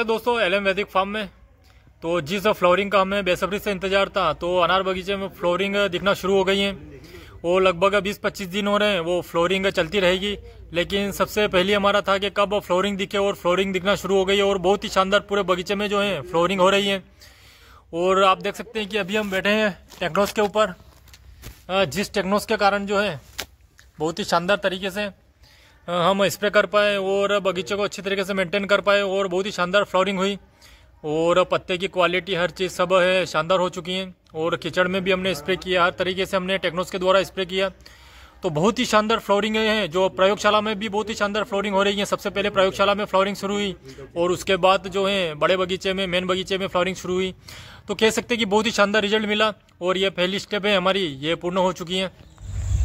दोस्तों एलएम वैदिक फार्म में। तो जिस फ्लोरिंग का हमें बेसब्री से इंतजार था, तो अनार बगीचे में फ्लोरिंग दिखना शुरू हो गई है। वो लगभग 20-25 दिन हो रहे हैं, वो फ्लोरिंग चलती रहेगी। लेकिन सबसे पहले हमारा था कि कब फ्लोरिंग दिखे, और फ्लोरिंग दिखना शुरू हो गई है और बहुत ही शानदार पूरे बगीचे में जो है फ्लोरिंग हो रही है। और आप देख सकते हैं कि अभी हम बैठे हैं टेक्नोस के ऊपर, जिस टेक्नोस के कारण जो है बहुत ही शानदार तरीके से हम स्प्रे कर पाए और बगीचे को अच्छी तरीके से मेंटेन कर पाए, और बहुत ही शानदार फ्लावरिंग हुई। और पत्ते की क्वालिटी हर चीज़ सब है शानदार हो चुकी है। और कीचड़ में भी हमने स्प्रे किया, हर तरीके से हमने टेक्नोस के द्वारा स्प्रे किया। तो बहुत ही शानदार फ्लावरिंग है। जो प्रयोगशाला में भी बहुत ही शानदार फ्लावरिंग हो रही है। सबसे पहले प्रयोगशाला में फ्लावरिंग शुरू हुई और उसके बाद जो है बड़े बगीचे में, मेन बगीचे में फ्लावरिंग शुरू हुई। तो कह सकते हैं कि बहुत ही शानदार रिजल्ट मिला और ये पहली स्टेप है हमारी, ये पूर्ण हो चुकी है।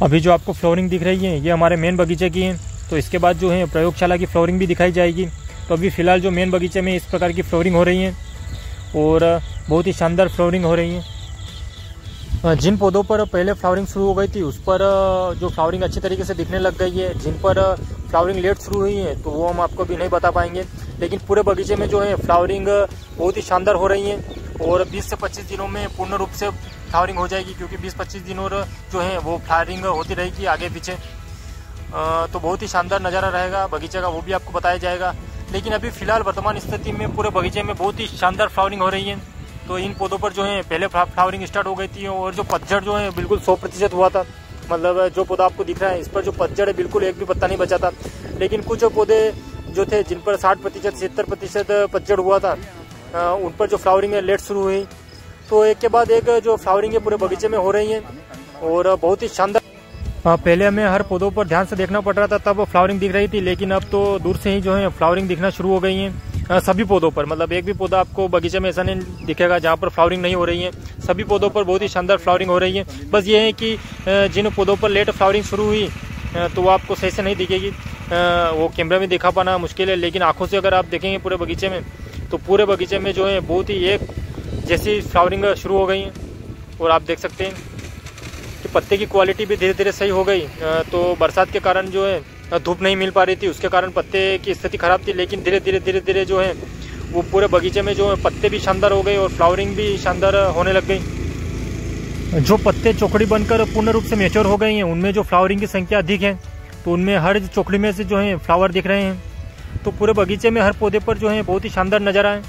अभी जो आपको फ्लावरिंग दिख रही है ये हमारे मेन बगीचे की है। तो इसके बाद जो है प्रयोगशाला की फ्लोरिंग भी दिखाई जाएगी। तो अभी फिलहाल जो मेन बगीचे में इस प्रकार की फ्लोरिंग हो रही है और बहुत ही शानदार फ्लोरिंग हो रही है। जिन पौधों पर पहले फ्लावरिंग शुरू हो गई थी उस पर जो फ्लावरिंग अच्छी तरीके से दिखने लग गई है। जिन पर फ्लावरिंग लेट शुरू हुई है तो वो हम आपको भी नहीं बता पाएंगे। लेकिन पूरे बगीचे में जो है फ्लावरिंग बहुत ही शानदार हो रही है और 20 से 25 दिनों में पूर्ण रूप से फ्लावरिंग हो जाएगी, क्योंकि 20-25 दिन और जो है वो फ्लावरिंग होती रहेगी आगे पीछे। तो बहुत ही शानदार नज़ारा रहेगा बगीचे का, वो भी आपको बताया जाएगा। लेकिन अभी फिलहाल वर्तमान स्थिति में पूरे बगीचे में बहुत ही शानदार फ्लावरिंग हो रही है। तो इन पौधों पर जो है पहले फ्लावरिंग स्टार्ट हो गई थी और जो पतझड़ जो है बिल्कुल 100% हुआ था। मतलब जो पौधा आपको दिख रहा है इस पर जो पतझड़ है बिल्कुल एक भी पत्ता नहीं बचा था। लेकिन कुछ पौधे जो थे जिन पर 60%, 70% पतझड़ हुआ था, उन पर जो फ्लावरिंग है लेट शुरू हुई। तो एक के बाद एक जो फ्लावरिंग है पूरे बगीचे में हो रही है और बहुत ही शानदार। पहले हमें हर पौधों पर ध्यान से देखना पड़ रहा था, तब फ्लावरिंग दिख रही थी। लेकिन अब तो दूर से ही जो है फ्लावरिंग दिखना शुरू हो गई है सभी पौधों पर। मतलब एक भी पौधा आपको बगीचे में ऐसा नहीं दिखेगा जहाँ पर फ्लावरिंग नहीं हो रही है। सभी पौधों पर बहुत ही शानदार फ्लावरिंग हो रही है। बस ये है कि जिन पौधों पर लेट फ्लावरिंग शुरू हुई तो वो आपको सही से नहीं दिखेगी, वो कैमरा में दिखा पाना मुश्किल है। लेकिन आंखों से अगर आप देखेंगे पूरे बगीचे में, तो पूरे बगीचे में जो है बहुत ही एक जैसी फ्लावरिंग शुरू हो गई है। और आप देख सकते हैं कि पत्ते की क्वालिटी भी धीरे धीरे सही हो गई। तो बरसात के कारण जो है धूप नहीं मिल पा रही थी, उसके कारण पत्ते की स्थिति खराब थी। लेकिन धीरे धीरे जो है वो पूरे बगीचे में जो है पत्ते भी शानदार हो गए और फ्लावरिंग भी शानदार होने लग गई। जो पत्ते चौकड़ी बनकर पूर्ण रूप से मैच्योर हो गए हैं उनमें जो फ्लावरिंग की संख्या अधिक है, तो उनमें हर चौकड़ी में से जो है फ्लावर दिख रहे हैं। तो पूरे बगीचे में हर पौधे पर जो है बहुत ही शानदार नज़ारा है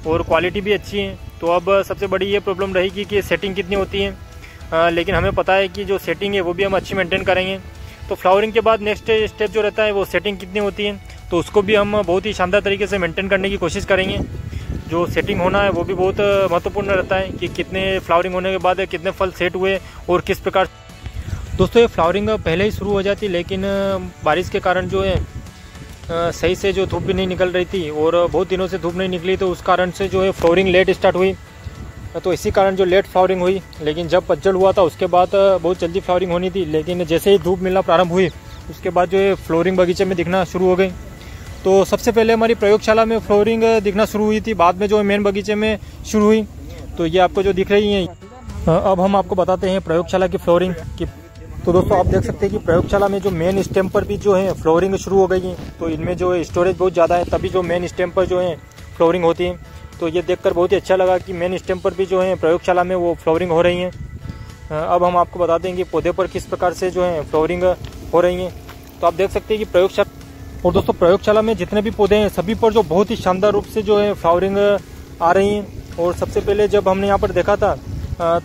और क्वालिटी भी अच्छी है। तो अब सबसे बड़ी ये प्रॉब्लम रहेगी कि सेटिंग कितनी होती है। लेकिन हमें पता है कि जो सेटिंग है वो भी हम अच्छी मेंटेन करेंगे। तो फ्लावरिंग के बाद नेक्स्ट स्टेप जो रहता है वो सेटिंग कितनी होती है, तो उसको भी हम बहुत ही शानदार तरीके से मेंटेन करने की कोशिश करेंगे। जो सेटिंग होना है वो भी बहुत महत्वपूर्ण रहता है कि कितने फ्लावरिंग होने के बाद कितने फल सेट हुए और किस प्रकार। दोस्तों ये फ्लावरिंग पहले ही शुरू हो जाती, लेकिन बारिश के कारण जो है सही से जो धूप भी नहीं निकल रही थी और बहुत दिनों से धूप नहीं निकली, तो उस कारण से जो है फ्लावरिंग लेट स्टार्ट हुई। तो इसी कारण जो लेट फ्लावरिंग हुई। लेकिन जब पतझड़ हुआ था उसके बाद बहुत जल्दी फ्लावरिंग होनी थी। लेकिन जैसे ही धूप मिलना प्रारंभ हुई उसके बाद जो है फ्लोरिंग बगीचे में दिखना शुरू हो गई। तो सबसे पहले हमारी प्रयोगशाला में फ्लोरिंग दिखना शुरू हुई थी, बाद में जो है मेन बगीचे में शुरू हुई। तो ये आपको जो दिख रही है, अब हम आपको बताते हैं प्रयोगशाला की फ्लोरिंग की। तो दोस्तों आप देख सकते हैं कि प्रयोगशाला में जो मेन स्टेम पर भी जो है फ्लोरिंग शुरू हो गई है। तो इनमें जो है स्टोरेज बहुत ज़्यादा है, तभी जो मेन स्टेम पर जो है फ्लोरिंग होती है। तो ये देखकर बहुत ही अच्छा लगा कि मेन स्टेम पर भी जो है प्रयोगशाला में वो फ्लावरिंग हो रही है। अब हम आपको बता देंगे पौधे पर किस प्रकार से जो है फ्लावरिंग हो रही है। तो आप देख सकते हैं कि प्रयोगशाला, और दोस्तों प्रयोगशाला में जितने भी पौधे हैं सभी पर जो बहुत ही शानदार रूप से जो है फ्लावरिंग आ रही है। और सबसे पहले जब हमने यहाँ पर देखा था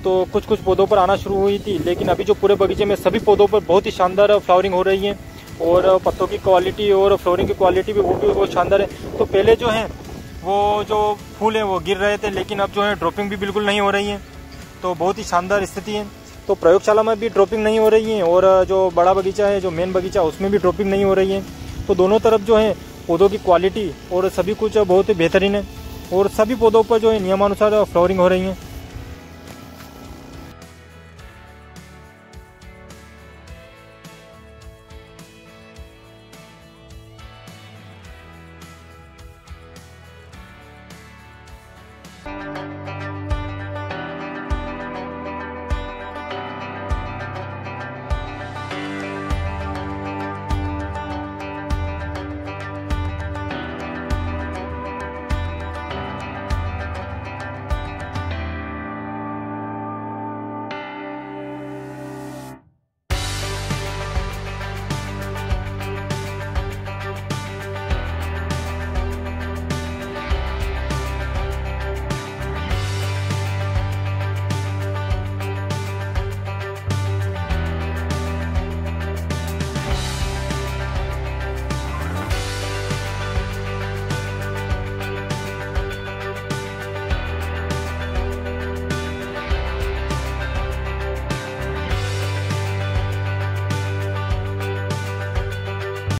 तो कुछ पौधों पर आना शुरू हुई थी, लेकिन अभी जो पूरे बगीचे में सभी पौधों पर बहुत ही शानदार फ्लावरिंग हो रही है और पत्तों की क्वालिटी और फ्लावरिंग की क्वालिटी भी वो भी बहुत शानदार है। तो पहले जो है वो जो फूल है वो गिर रहे थे, लेकिन अब जो है ड्रॉपिंग भी बिल्कुल नहीं हो रही है। तो बहुत ही शानदार स्थिति है। तो प्रयोगशाला में भी ड्रॉपिंग नहीं हो रही है और जो बड़ा बगीचा है, जो मेन बगीचा, उसमें भी ड्रॉपिंग नहीं हो रही है। तो दोनों तरफ जो है पौधों की क्वालिटी और सभी कुछ बहुत ही बेहतरीन है और सभी पौधों पर जो है नियमानुसार फ्लावरिंग हो रही है।